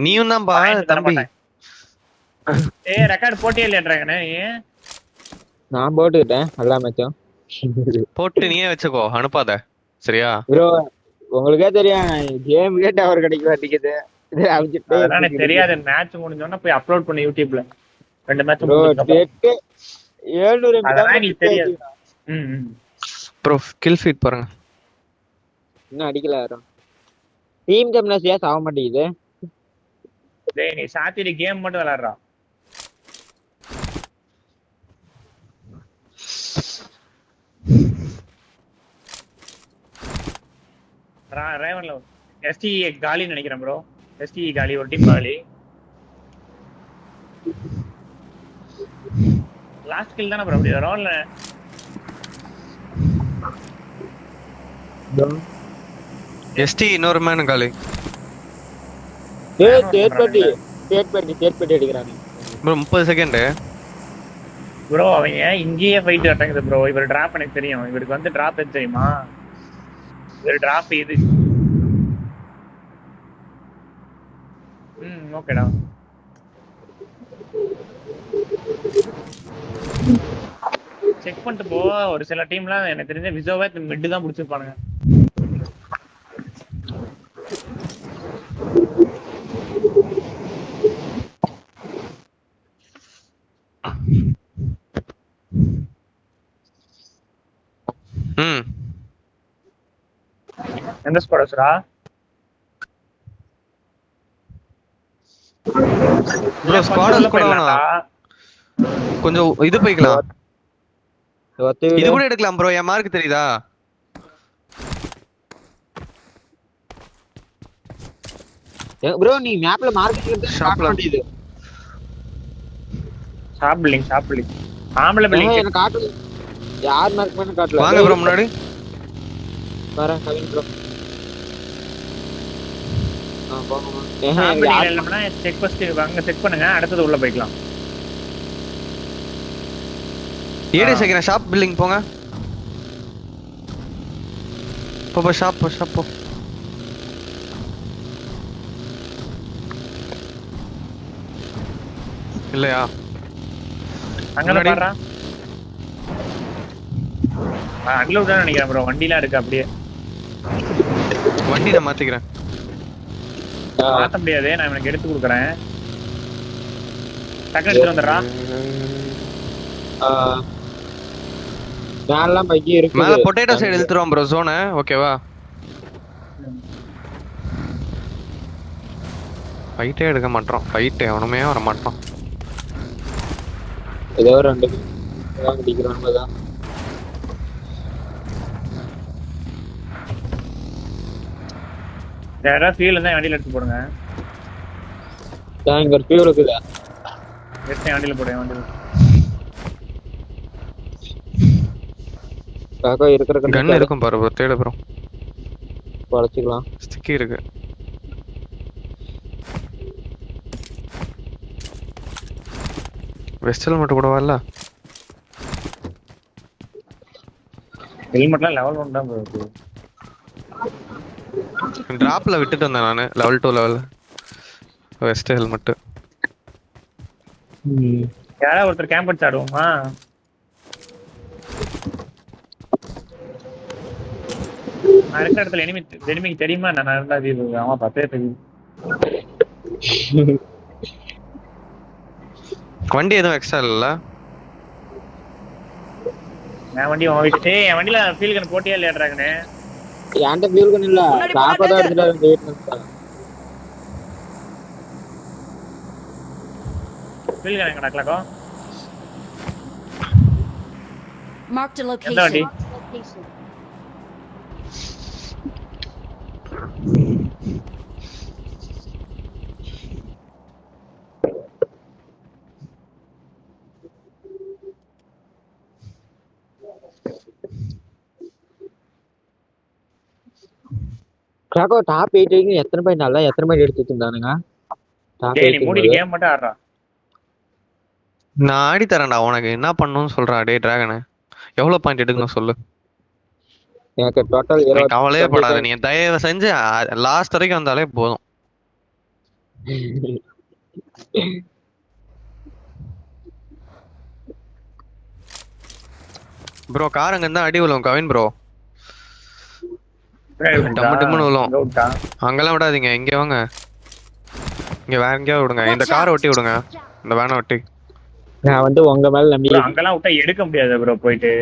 நீயும் தான்பா தம்பி. ஏய் ரெக்கார்ட் போட்டியே இல்லையான்றாங்கண்ணே நீ? நான் போட்டுக்கிட்டேன் எல்லா மேட்சும். போட்டு நீயே வச்சுக்கோ, அனுப்பாத சரியா? ப்ரோ உங்களுக்கே தெரியும் கேமுக்கே டவர் கிடைக்க மாட்டேங்குது. அதெல்லாம் எனக்கு தெரியாது. மேட்ச் முடிஞ்சோன்னா போய் அப்லோட் பண்ணு யூடியூப்ல. 2 மேட்ச் ப்ரோ முடிஞ்சதுக்கு 700 அதெல்லாம் எனக்கு தெரியாது. ப்ரோ கில் ஃபீட் பாருங்க. இன்னும் அடிக்கல யாரும். டீம் ஜம்னாசியா சாக மாட்டேங்குது. டேய் நீ சாத்திரி கேம் மட்டும் விளையாடுறா. ரேவன்ல எஸ்டி காலி நினைக்கிறேன் ப்ரோ. எஸ்டி காலி ஒரு டீம் காலி. லாஸ்ட் கில் தானே ப்ரோ அப்படி வரும் இல்ல? எஸ்டி இன்னொரு மேன் காலி. ஏய் தேர்ட் அடிக்கிறாங்க ப்ரோ 30 செகண்ட். ப்ரோ அவங்க இங்கேயே ஃபைட் அட்டங்குது ப்ரோ. இவர் டிராப் எனக்கு தெரியும். இவருக்கு வந்து டிராப் எது தெரியுமா? இவர் டிராப் இது. ஓகேடா. செக் பண்ணிட்டு போ. ஒரு சில டீம்லாம் எனக்கு தெரிஞ்ச விசோவே மிட் தான் பிடிச்சிருப்பானுங்க. எந்த ஸ்குவாட்ஸ்ரா? ப்ரோ ஸ்குவாட்ஸ் கூட கொஞ்சம் இது போய்க்கலாம். இது கூட எடுக்கலாம் ப்ரோ. என் மார்க் தெரியுதா? ப்ரோ நீ மேப்ல மார்க் எடுத்து ஷாப்ல இது ஷாப்லிங் ஆம்பள பில்லிங் எனக்கு காட்டு. யார் மார்க் பண்ண காட்டல. வாங்க ப்ரோ முன்னாடி வரேன் கவின் ப்ரோ. போங்க. இல்லன்னா செக் ஃபர்ஸ்ட் வாங்க செக் பண்ணுங்க. அடுத்து உள்ள போய்க்கலாம். ஏடி செகண்ட் ஷாப் பில்லிங் போங்க. போ ஷாப் போ. இல்லையா? அங்க பாறா. அன்லோட் தான் நினைக்கிறேன் ப்ரோ. வண்டிலாம் இருக்கு அப்படியே. வண்டி நான் மாத்திக்கிறேன். மாத்த முடியாது. நான் இவனுக்கு எடுத்து கொடுக்குறேன். டக்கு எடுத்து வந்துடுறா. மேலாம் பைக்கி இருக்கு. மேல பொட்டேட்டோ சைடு இழுத்துறோம் ப்ரோ ஜோனை. ஓகேவா? ஃபைட்டே எடுக்க மாட்டோம். ஃபைட் எவனுமே வர மாட்டோம். ஏதோ ரெண்டு தான் அடிக்கிறாங்க தான். யாரா ஃபியூல் இருந்தா வண்டியில எடுத்து போடுங்க. இங்க ஒரு ஃபியூல் இருக்குதா? எடுத்து வண்டியில போடுங்க. வண்டியில காக்கா இருக்கிற கன் இருக்கும் பாரு ப்ரோ. தேடு ப்ரோ. வளைச்சுக்கலாம். ஸ்டிக்கி இருக்கு. வெஸ்டல் மட்டும் கூட வரல. ஹெல்மெட்லாம் லெவல் 1 தான் ப்ரோ. டிராப்ல விட்டுட்டு வந்தேன் நானு. Level 2 level west helmet. யாரா ஒருத்தர் கேம்ப் அடிச்சு ஆடுவோமா? நான் இருக்கிற இடத்துல எனிமிக்கு தெரியுமா? நான் இருந்தா இது ஆமா பத்தே தெரியும். வண்டி எதுவும் எக்ஸ்ட்ரா இல்ல? நான் வண்டி வாங்கிட்டு என் வண்டியில ஃபீல் கன் போட்டியே இல்லையாடுறாங்கண்ணே. என்கிட்ட ஃபியூல் கன் இல்ல. காப்பா தான் எடுத்துட்டு வெயிட் ஃபீல் கன் எங்கடா கிளக்கோ? Marked a location. எந்த வண்டி? கிளாக்கோ டாப் 8 வரைக்கும் எத்தனை பாயிண்ட் ஆடல? எத்தனை பாயிண்ட் எடுத்து வச்சிருந்தானுங்க? டாப் டேய் நீ 8 மூடி கேம் மட்டும் ஆடுறா. நான் ஆடி தரேன்டா. உனக்கு என்ன பண்ணணும்னு சொல்றா. டே டிராகனு எவ்வளவு பாயிண்ட் எடுக்கணும் சொல்லு. எனக்கு டோட்டல் கவலையே படாத. நீ தயவு செஞ்சு லாஸ்ட் வரைக்கும் வந்தாலே போதும். ப்ரோ கார் அங்க இருந்தா அடி விழும் கவின் ப்ரோ. டம்மு டம்முன்னு விழும். அங்கெல்லாம் விடாதீங்க, இங்க வாங்க. இங்க வேற எங்கேயாவது விடுங்க, இந்த காரை ஒட்டி விடுங்க, இந்த வேனை ஒட்டி. நான் வந்து உங்க மேல நம்பி அங்கெல்லாம் விட்டா எடுக்க முடியாது ப்ரோ போயிட்டு.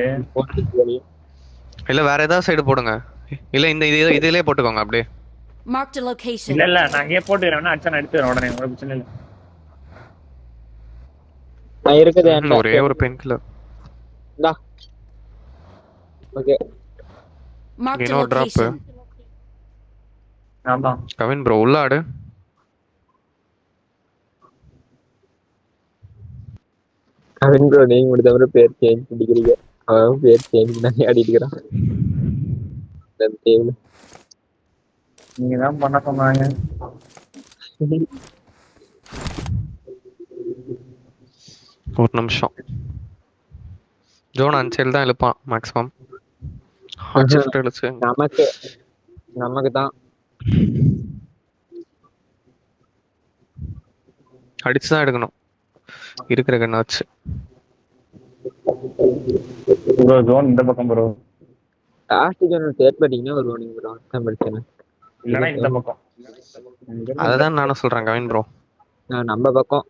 இல்ல வேற ஏதாவது சைடு போடுங்க, இல்ல இந்த இதுலயே போட்டுக்கோங்க அப்படியே. Marked a location. இல்ல நான் அங்கேயே போட்டுக்கிறேன், அடிச்சா நான் எடுத்துறேன் உடனே, ஒரு பிரச்சனை இல்ல. நான் இருக்குது ஒரே ஒரு பென் கில்லர். இந்தா ஓகே Marked a இன்னொரு drop. location. ஆமா கவின் ப்ரோ உள்ள ஆடு. அவன் ப்ரோ நீங்க முடிஞ்ச வரை பேர் சேஞ்ச் பண்ணிக்கிறீங்க. அவன் பேர் சேஞ்ச் பண்ணி ஆடிட்டு இருக்கிறான். நீங்க தான் பண்ண சொன்னாங்க. ஒரு நிமிஷம். ஜோன் அன்சைல் தான் இழுப்பான் மேக்ஸிமம். ஷிஃப்ட் அடிச்சு நமக்கு தான் அடிச்சு தான் எடுக்கணும் இருக்கிற கண்ணாச்சு. ப்ரோ ஜோன் இந்த பக்கம் ப்ரோ. லாஸ்ட் ஜோன் சேட் பண்ணிங்கன்னா ஒரு வார்னிங் ப்ரோ. அதான் பிரச்சனை. இல்லனா இந்த பக்கம். அததான் நானும் சொல்றேன் கவின் ப்ரோ. நம்ம பக்கம்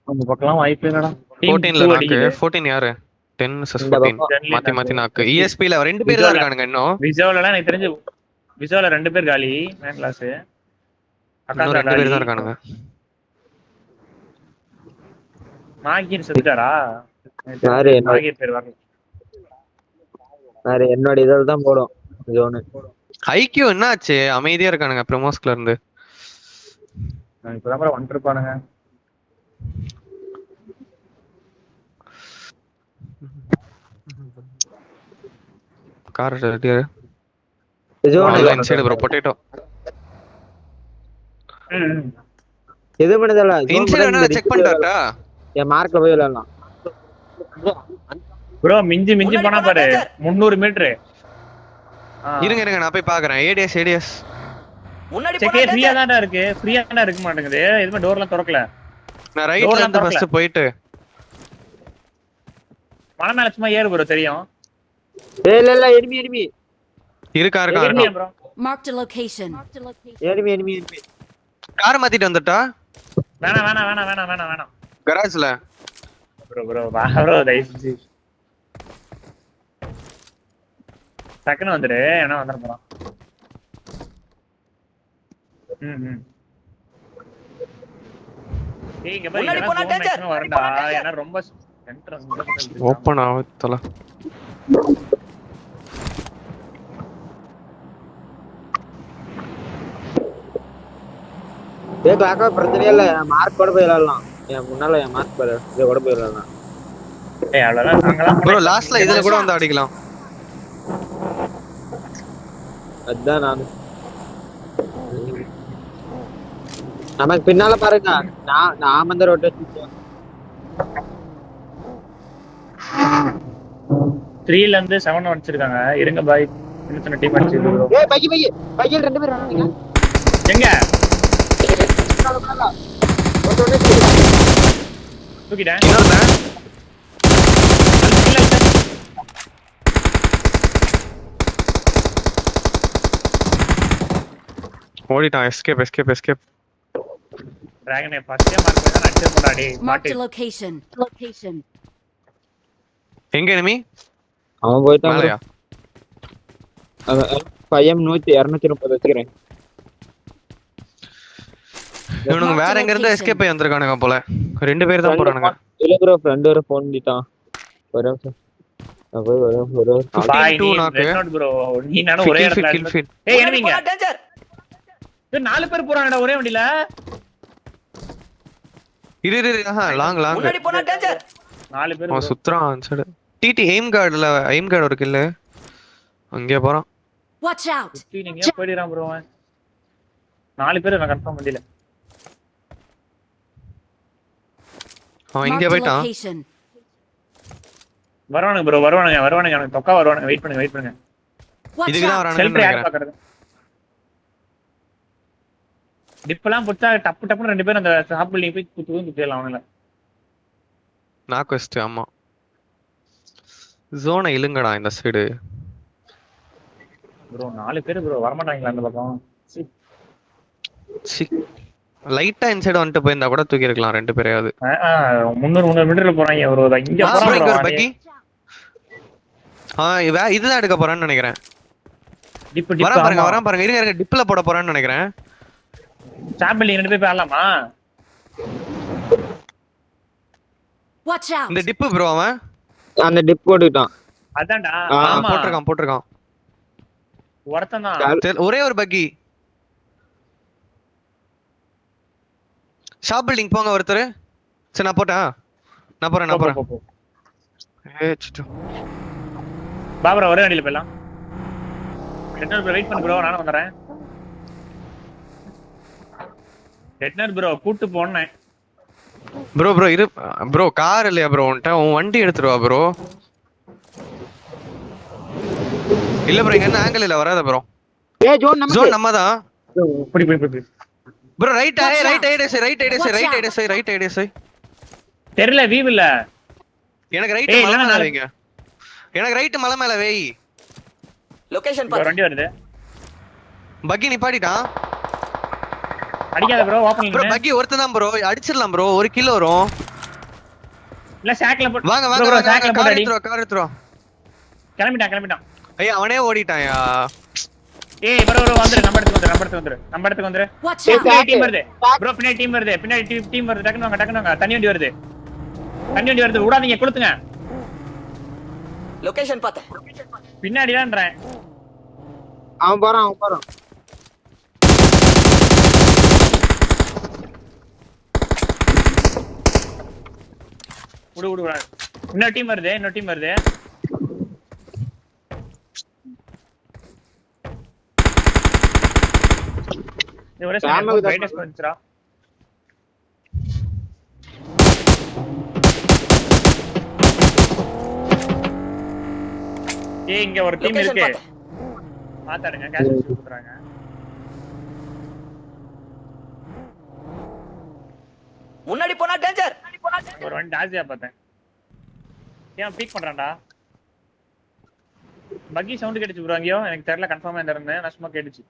அந்த பக்கம்லாம் வாய்ப்பு இல்லடா. 14ல நாக்கு. 14 யாரு? 10 vs 14 மாத்தி மாத்தி நாக்கு. ESP ல ரெண்டு பேர் தான் இருக்கானுங்க இன்னும். விஜோலலாம் எனக்கு தெரிஞ்சு விஜோல 2 பேர் காலி மேன் கிளாஸ். இன்னும் 2 பேர் தான் இருக்கானுங்க. மாகிர் செத்துட்டாரா? யாரு? மாகிர் பேர் வரல. வேற என்னோட இதல் தான் போடும் ஜோன். ஐக்யூ என்னாச்சு? அமைதியா இருக்கானுங்க ப்ரோமோஸ்ல இருந்து. இப்பதான் வந்துட்டு இருப்பானுங்க. கார் ரெடியா ஜோன் இன்சைடு ப்ரோ பொட்டேட்டோ. எது பண்ணதல இன்சைடு என்ன செக் பண்ணிட்டாரா? என் மார்க்ல போய் விளையாடலாம் ப்ரோ. மிஞ்சி மிஞ்சி போனா பாரு 300 மீட்டர். இருங்க நான் போய் பாக்குறேன். ஏடிஎஸ் முன்னாடி போனா ஃப்ரீயா தான்டா இருக்கு. ஃப்ரீயா தான்டா இருக்க மாட்டேங்குது. எதுமே டோர்லாம் திறக்கல. நான் ரைட்ல இருந்து ஃபர்ஸ்ட் போயிட்டு மலை மேல சும்மா ஏறு ப்ரோ தெரியும். இல்ல எனிமி இருக்கா bro. Marked a location. Enemy car மாத்திட்டு வந்துட்டா? வேணாம் கராஜ்ல ப்ரோ வா ப்ரோ தயவுசெஞ்சு டக்குன்னு வந்துடு. ஏன்னா வந்துட போறான். இங்க பாரு வரண்டா. ஏன்னா ரொம்ப சென்டர் ஓபன் ஆவத்தல. பாக்க பிரச்சனையே இல்ல. மார்க் கூட போய் விளையாடலாம். என் முன்னால என் மார்க் பாரு. இத கூட போய் விளையாடலாம். அவ்வளவுதான். நாங்கலாம் ப்ரோ லாஸ்ட்ல இதுல கூட வந்து அடிக்கலாம். அதான் நமக்கு பின்னால பாருங்க. நான் அந்த ரொட்டேஷன் 3ல இருந்து 7 வச்சிருக்காங்க. இருங்க பாய். இன்னொரு டீம் அடிச்சிருக்கு ப்ரோ. ஏய் பைய ரெண்டு பேர் வராங்க. எங்க தூக்கிட்டேன். இன்னொருத்தன் ஓடிட்டான். எஸ்கேப். டிராகனை ஃபர்ஸ்டே மார்க் பண்ணா அடிச்சு போடாடி. Marked a location. எங்க எனிமி? அவன் போயிட்டான். மேலயா? பையன் 230 வச்சுக்கிறேன். இவனுங்க வேற எங்க இருந்து எஸ்கேப் ஆயி வந்திருக்கானுங்க போல. 2 பேர் தான் போறானுங்க. இல்ல ப்ரோ ஃப்ரெண்ட் வேற ஃபோன் பண்ணிட்டான். வரேன் சார். வரேன் 52 நாக்கு. Red bro. நீ நானும் ஒரே இடத்துல இருந்து. ஏய் எனிமிங்க. டேஞ்சர். 4 பேர் போறாங்கடா ஒரே வண்டில. இரு லாங் முன்னாடி போனா டேஞ்சர். 4 பேர் அவன் சுத்துறான் சைடு. டிடி எய்ம் கார்டு ஒரு கில். அங்கே போறான். Watch out. நீங்க போயிடுறான் ப்ரோ. 4 பேர் நான் கன்ஃபார்ம் வண்டில. அவன் இங்க போய்ட்டான். வருவானுங்க ப்ரோ. வருவானுங்க. எனக்கு தொக்கா வருவானுங்க. வெயிட் பண்ணுங்க. இதுக்கு தான் வரானுங்க செல்ஃப் யார் நினைக்கிறேன். பாக்குறது? டிப்லாம் புடிச்சா டப்பு டப்புன்னு 2 பேரும் அந்த ஷாப் பில்டிங் போய் குத்திடலாம் அவங்கள. நான் கொஸ்ட் ஆமா. ஜோனை இழுங்கடா இந்த சைடு. ப்ரோ 4 பேர் ப்ரோ வர மாட்டாங்களா அந்த பக்கம்? லைட்டா இன்சைடு வந்துட்டு போயிருந்தா கூட தூக்கி இருக்கலாம் 2 பேரையாவது. 300 மீட்டர்ல போறாங்க ப்ரோ. இங்க போறாங்க ஒரு பக்கி. இதுதான் எடுக்க போறான்னு நினைக்கிறேன். டிப் வரான் பாருங்க இருங்க டிப்ல போட போறான்னு நினைக்கிறேன். ஷாப் பில்டிங் 2 பேர் ஆடலாமா? Watch out. இந்த டிப் ப்ரோ அவன் அந்த டிப் போட்டுட்டான். அதான்டா. ஆமா போட்டுருக்கான். ஒருத்தன் ஒரே ஒரு பக்கி. ஷாப் பில்டிங் போங்க ஒருத்தர். சரி நான் போறேன். பாபரா ஒரே அடியில போயிடலாம். டெட்னர் ப்ரோ வெயிட் பண்ணு ப்ரோ, நானும் வந்துறேன். டெட்னர் ப்ரோ கூட்டி போனேன். ப்ரோ இரு ப்ரோ. கார் இல்லையா ப்ரோ உன்கிட்ட? உன் வண்டி எடுத்துட்டு வா ப்ரோ. இல்ல ப்ரோ இங்க என்ன ஆங்கிள் இல்ல வராத ப்ரோ. ஜோன் நம்மதான். புடி ப்ரோ ரைட் ஐடிஎஸ்ஐ. தெரியல வீவ் இல்ல. எனக்கு ரைட் மலை மேல வைங்க. எனக்கு ரைட் மலை மேல வை. லொகேஷன் பாத்து. வண்டி வருது. பக்கி நிப்பாட்டிட்டான். அடிக்காத ப்ரோ, ஓபன் ப்ரோ பக்கி ஒருத்தன் தான் ப்ரோ. அடிச்சிரலாம் ப்ரோ. 1 கிலோ வரும். இல்ல சாக்ல போடு. வாங்க கார் எடுத்துறோ. கிளம்பிட்டான். ஐயா அவனே ஓடிட்டான்யா. ஏய் ப்ரோ வந்துரு. நம்ம இடத்துக்கு வந்துரு. Watch ஏய் out. டீம் வருது ப்ரோ. பின்னாடி டீம் வருது. டக்குனு வாங்க. தண்ணி வண்டி வருது. விடாதீங்க, கொளுத்துங்க. லொகேஷன் பாத்து. பின்னாடி தான்ன்றேன். அவன் போறான். விடு. இன்னொரு டீம் வருது. ஒரே செகண்ட் பிரைட்னஸ் கொஞ்சம்டா. ஏய் இங்க ஒரு டீம் இருக்கு. மாத்தாடுங்க. கேஷ் கொடுக்குறாங்க. முன்னாடி போனா டேஞ்சர். ஒரு வண்டி டாஜியா பார்த்தேன். ஏன் பீக் பண்றான்டா? பக்கி சவுண்ட் கேட்டுச்சு ப்ரோ. அங்கயோ எனக்கு தெரியல, கன்ஃபார்மா இருந்தேன். நஷ்மா கேட்டுச்சு.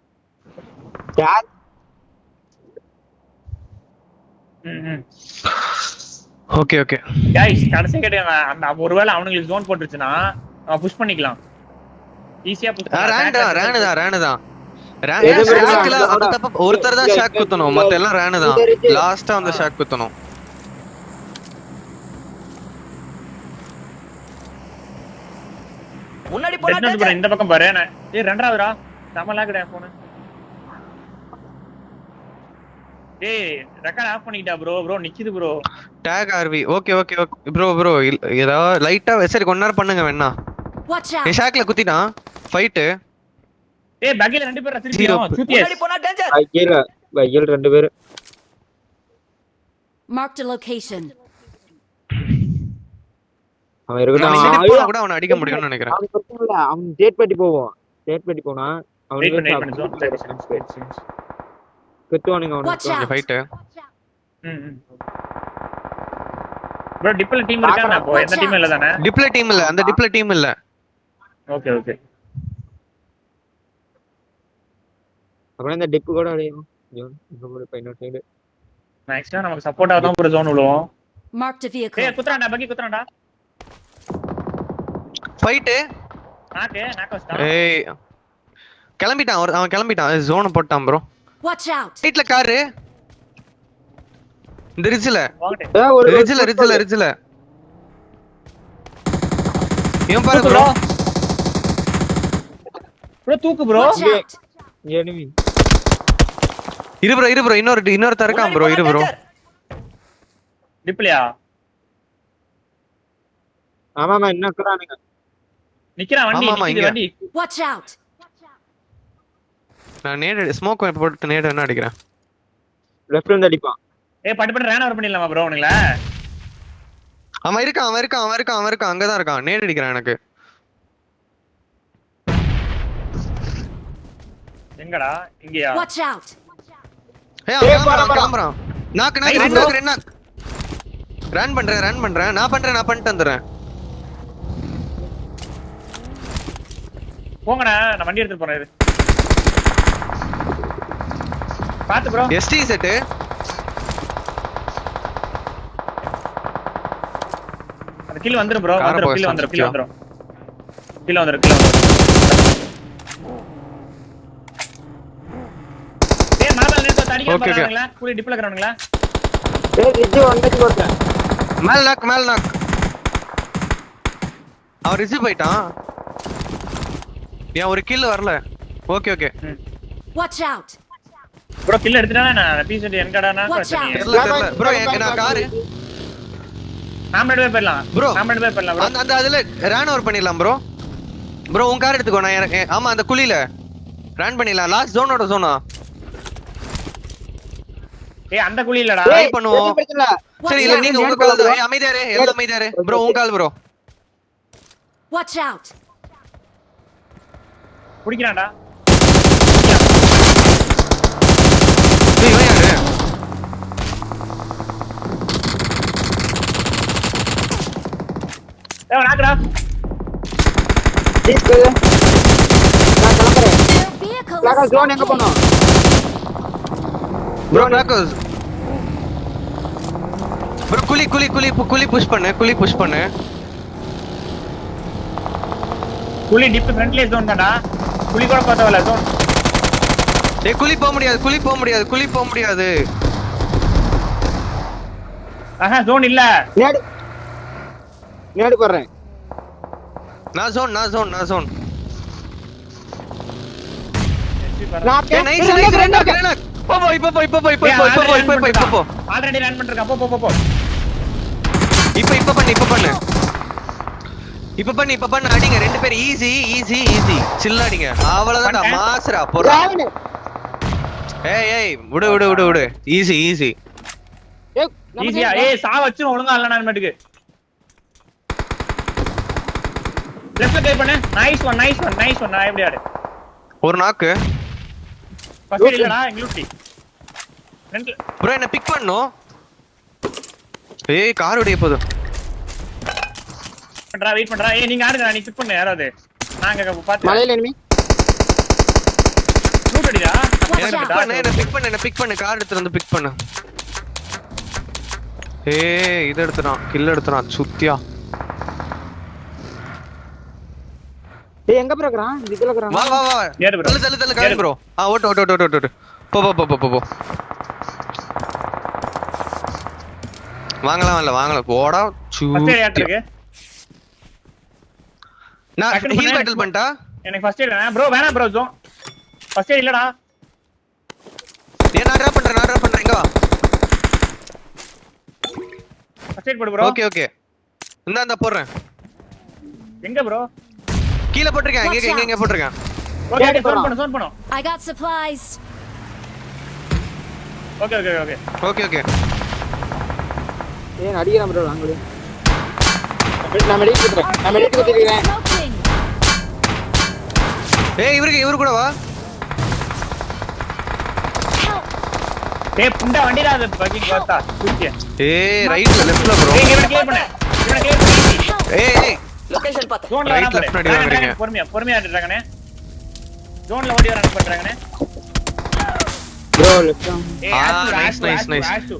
ஓகே गाइस கடைசி கேட்டேன். அந்த ஒருவேளை அவங்களுக்கு ஜோன் போட்டுருச்சுனா புஷ் பண்ணிக்கலாம். ஈஸியா புஷ் பண்ணலாம். ராணுதான். ஒருத்தர் தான் ஷாக் குத்தணும். மத்த எல்லாம் ராணுதான். லாஸ்டா அந்த ஷாக் குத்தணும். முன்னாடி போனா டேஞ்சர். இந்த பக்கம் பாரு. ஏய் ரெண்டாவதுடா. சமலாக்குடா போன். ஏய் ரெக்கார்ட் ஆஃப் பண்ணிட்டா ப்ரோ நிக்குது ப்ரோ. டாக் ஆர்வி. ஓகே ப்ரோ ஏதா லைட்டா சரி கொஞ்ச நேரம் பண்ணுங்க வேணா. Watch out. ஷாக்ல குத்திட்டான். ஃபைட். ஏய் பக்கில 2 பேர் திருப்பியும். முன்னாடி போனா டேஞ்சர். பையல் 2 பேர். Marked a location. அவன் இருக்கட்டும். கூட அவனை அடிக்க முடியும்னு நினைக்கிறேன். அவன் டேட் பட்டி போவான். போனா அவனுக்கு குத்துவானுங்க அவனுக்கு. ஃபைட். ப்ரோ டிப்ல டீம் இருக்கானே. அப்போ எந்த டீம் இல்ல தானே? டிப்ல டீம் இல்ல. அந்த டிப்ல டீம் இல்ல. ஓகே அப்புறம் இந்த டிப் கூட அடையும். ஜோன் இங்க போய் பைனோட் சைடு. நெக்ஸ்ட் நமக்கு சப்போர்ட்டா தான் ஒரு ஜோன் விடுவோம். Marked a vehicle. ஏய் குத்றான்டா. பக்கி குத்றான்டா. ஃபைட். நாக்கோஸ்டா. ஏய் கிளம்பிட்டான். அவன் கிளம்பிட்டான். ஜோன் போட்டான் ப்ரோ. Watch out. ரைட்ல கார். இந்த ரிட்ஜ்ல. வாங்கடே. ரிட்ஜ்ல. இவன் பாரு ப்ரோ. தூக்கு ப்ரோ. Watch out. எனிமி. இரு ப்ரோ இன்னொரு தரக்கான் ப்ரோ. இரு ப்ரோ. டிப்லயா? ஆமாமா என்ன குறானுங்க. நிக்கறான் வண்டி. Watch out. நான் நேடு ஸ்மோக் போட்டு நேடு என்ன அடிக்கிறேன். லெஃப்ட்ல இருந்து அடிப்பான். ஏய் பட்டு ரன் ஓவர் பண்ணிடலாமா ப்ரோ உங்கள? அவன் இருக்கான். அங்க தான் இருக்கான். நேடு அடிக்கிறான் எனக்கு. எங்கடா? இங்கயா? Watch out. ஏய் அவன் கிளம்பறான் நாக்கு ரெண்டு நாக்கு ரன் பண்றேன் நான் பண்ணிட்டு வந்துறேன் போங்கடா நான் வண்டி எடுத்து போறேன். பாத்து ப்ரோ எஸ்டி செட் அந்த கில் வந்துரும் ப்ரோ. கார வந்துரும் போய் கில் வந்துரும் சமைச்சியா? கில் வந்துரும். ஏய் மாமா நேத்து தடிக்க Okay, okay. போறாங்களா கூலி டிப்ல கறவங்களா? ஏய் ரிஜி வந்தது போறேன். மேல நாக் அவன் ரிசீவ் போயிட்டான். ஏன் ஒரு கில் வரல. Okay Watch out! Bro kill எடுத்துட்டானே நான் பீஸ் என்கடானா Watch out. தெரியல ப்ரோ நான் காரு நாம ரெண்டு பேர் போயிடலாம் Bro. நாம ரெண்டு பேர் போயிடலாம் ப்ரோ. அந்த அதுல ரன் ஓவர் பண்ணிடலாம் ப்ரோ உன் கார் எடுத்துக்கோ நான் ஆமா அந்த குழியில ரன் பண்ணிடலாம் லாஸ்ட் ஜோனா ஏய் அந்த குழி இல்லடா. Try பண்ணுவோம். பிரச்சனை இல்ல. சரி இல்ல நீங்க உங்க கால் தான் அமைதியாரே எல்லாம் அமைதியாரே ப்ரோ உன் கால் ப்ரோ Watch out! குடிக்கறான்டா. இவன் யாரு ஏய் நாக்குடா. ப்ளீஸ் கே. நான் கிளம்பறேன். Their vehicle லாகா is ஜோன் எங்க smoking. போணும்? ப்ரோ பிளாக்கோஸ் ப்ரோ குழி புஷ் பண்ணு குழி டிப் ஃப்ரண்ட்ல ஜோன் தான்டா. குழி கூட பார்த்தவல ஜோன். ஏய் குழி போக முடியாது ஆஹா ஜோன் இல்ல. நேடு போறேன். நான் ஜோன் நான் ஏய் நைஸ் கிரேனாக் போ ஆல்ரெடி ரன் பண்ணிருக்கான். போ. இப்ப பண்ணு அடிங்க ரெண்டு பேரும் ஈஸி சில்ல அடிங்க அவ்வளவுதான் மாஸ்ரா போறா டிராவல். ஏய் விடு ஈஸி ஏய் ஈஸியா ஏய் சா வச்சு ஒழுங்கா இல்ல நான் மட்டுக்கு. லெஃப்ட்ல ட்ரை பண்ணு. நைஸ் ஒன் நான் எப்படி ஆடு. ஒரு நாக்கு ஃபர்ஸ்ட் இல்லடா இன்க்ளூட் ரெண்டு ப்ரோ என்ன பிக் பண்ணனும் ஏய் கார் ஓடிய போதும் பண்றா வெயிட் பண்றா. ஏய் நீங்க ஆடுங்க நீ பிக் பண்ணு யாராவது நாங்க பாத்து மலையில எனிமி. ஷூட் அடிடா. என்ன பிக் பண்ணு கார் எடுத்து வந்து பிக் பண்ணு ஏய் இது எடுத்துறான் கில் எடுத்துறான் சுத்தியா ஏய் எங்க ப்ரோ இருக்கறான்? இதுல இருக்கறான். வா ஏறு bro. தள்ளு கார் ப்ரோ ஓட்டு போ வாங்கலாம் போடா ஃபர்ஸ்ட் எய்ட் யார்ட்ட இருக்கு? நான் டக்குனு ஹீல் பண்ணு. பேட்டில் பண்ணிட்டா எனக்கு ஃபர்ஸ்ட் எய்ட் வேணாம் ப்ரோ வேணாம் ப்ரோ ஜோன் ஃபர்ஸ்ட் எய்ட் இல்லடா. ஏன் நான் டிராப் பண்றேன் இங்க வா ஃபர்ஸ்ட் எய்ட் போடு ப்ரோ. ஓகே இந்த போடுறேன் எங்க ப்ரோ? கீழ போட்டுருக்கேன் இங்க போட்டுருக்கேன் ஓகே ஜோன் பண்ணு. I got supplies. ஓகே. ஏய் அடிக்கறான் ப்ரோ அங்க. நான் மெடிக் குத்திறேன். Smoking. ஏய் இவரு கூட வா ஏய் புண்டா வண்டிடா அது பக்கிங் பார்த்தா சுத்திய. ஏய் ரைட்ல லெஃப்ட்ல ப்ரோ ஏய் இவனை கிளியர் பண்ணு. ஏய் லொகேஷன் பாத்து ஜோன்ல Right, வராம left அடி வாங்குறீங்க. பொறுமையா ஆடுறாங்கனே. ஜோன்ல ஓடி வராங்க பண்றாங்கனே. Bro left. ஏய் nice. ஆஷு